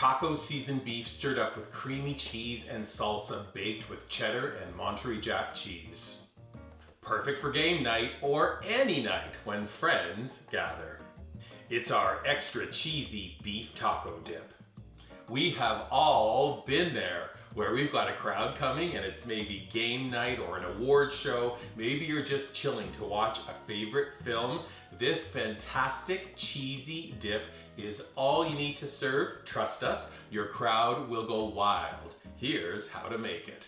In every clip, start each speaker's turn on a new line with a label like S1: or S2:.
S1: taco seasoned beef stirred up with creamy cheese and salsa baked with cheddar and Monterey Jack cheese. Perfect for game night or any night when friends gather. It's our extra cheesy beef taco dip. We have all been there where we've got a crowd coming and it's maybe game night or an award show. Maybe you're just chilling to watch a favorite film. This fantastic cheesy dip is all you need to serve. Trust us, your crowd will go wild. Here's how to make it.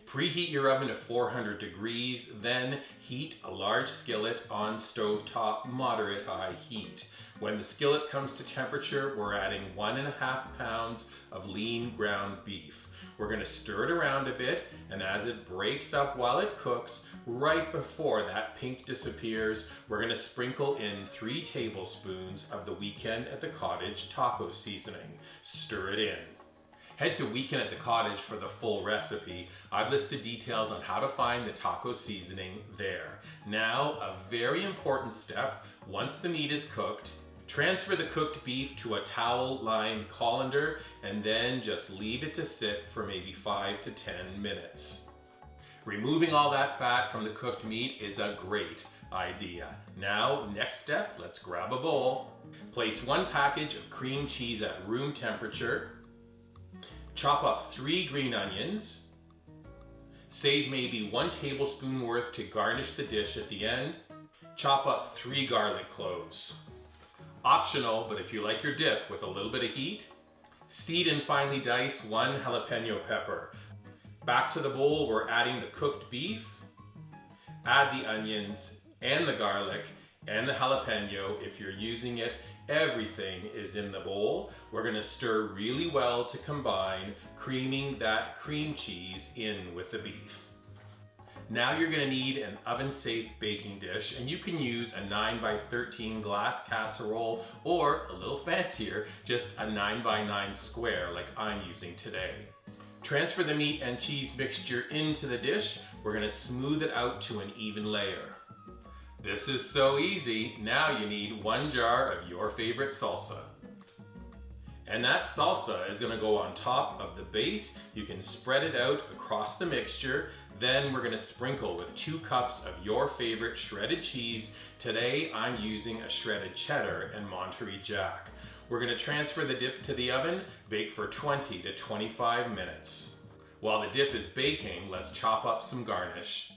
S1: Preheat your oven to 400 degrees, then heat a large skillet on stovetop moderate high heat. When the skillet comes to temperature, we're adding 1.5 pounds of lean ground beef. We're going to stir it around a bit, and as it breaks up while it cooks, right before that pink disappears, we're going to sprinkle in 3 tablespoons of the Weekend at the Cottage taco seasoning. Stir it in. Head to Weekend at the Cottage for the full recipe. I've listed details on how to find the taco seasoning there. Now, a very important step, once the meat is cooked, transfer the cooked beef to a towel-lined colander and then just leave it to sit for maybe 5 to 10 minutes. Removing all that fat from the cooked meat is a great idea. Now, next step, let's grab a bowl. Place 1 package of cream cheese at room temperature. Chop up 3 green onions. Save maybe 1 tablespoon worth to garnish the dish at the end. Chop up 3 garlic cloves. Optional, but if you like your dip with a little bit of heat, seed and finely dice 1 jalapeno pepper. Back to the bowl, we're adding the cooked beef. Add the onions and the garlic and the jalapeno if you're using it. Everything is in the bowl. We're going to stir really well to combine, creaming that cream cheese in with the beef. Now you're going to need an oven-safe baking dish, and you can use a 9x13 glass casserole or a little fancier, just a 9x9 square like I'm using today. Transfer the meat and cheese mixture into the dish. We're going to smooth it out to an even layer. This is so easy. Now you need 1 jar of your favorite salsa. And that salsa is going to go on top of the base. You can spread it out across the mixture. Then we're going to sprinkle with 2 cups of your favorite shredded cheese. Today I'm using a shredded cheddar and Monterey Jack. We're going to transfer the dip to the oven, bake for 20 to 25 minutes. While the dip is baking, let's chop up some garnish.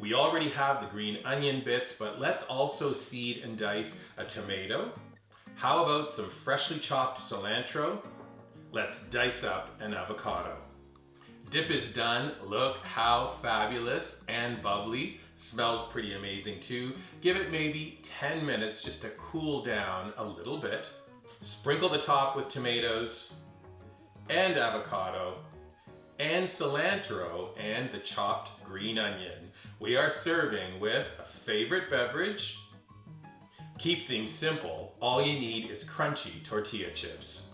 S1: We already have the green onion bits, but let's also seed and dice a tomato. How about some freshly chopped cilantro? Let's dice up an avocado. Dip is done. Look how fabulous and bubbly. Smells pretty amazing too. Give it maybe 10 minutes just to cool down a little bit. Sprinkle the top with tomatoes and avocado and cilantro and the chopped green onion. We are serving with a favorite beverage. Keep things simple. All you need is crunchy tortilla chips.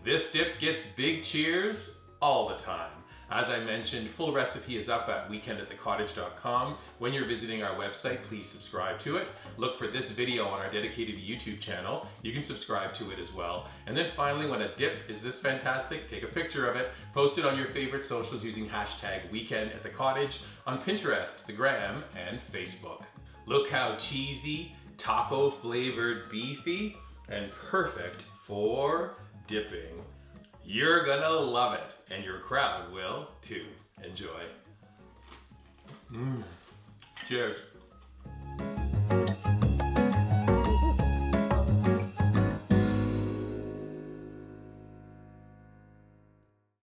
S1: This dip gets big cheers all the time. As I mentioned, full recipe is up at weekendatthecottage.com. When you're visiting our website, please subscribe to it. Look for this video on our dedicated YouTube channel. You can subscribe to it as well. And then finally, when a dip is this fantastic, take a picture of it, post it on your favorite socials using hashtag weekend@thecottage on Pinterest, the Gram, and Facebook. Look how cheesy, taco flavored, beefy, and perfect for dipping. You're gonna love it, and your crowd will too. Enjoy. Cheers.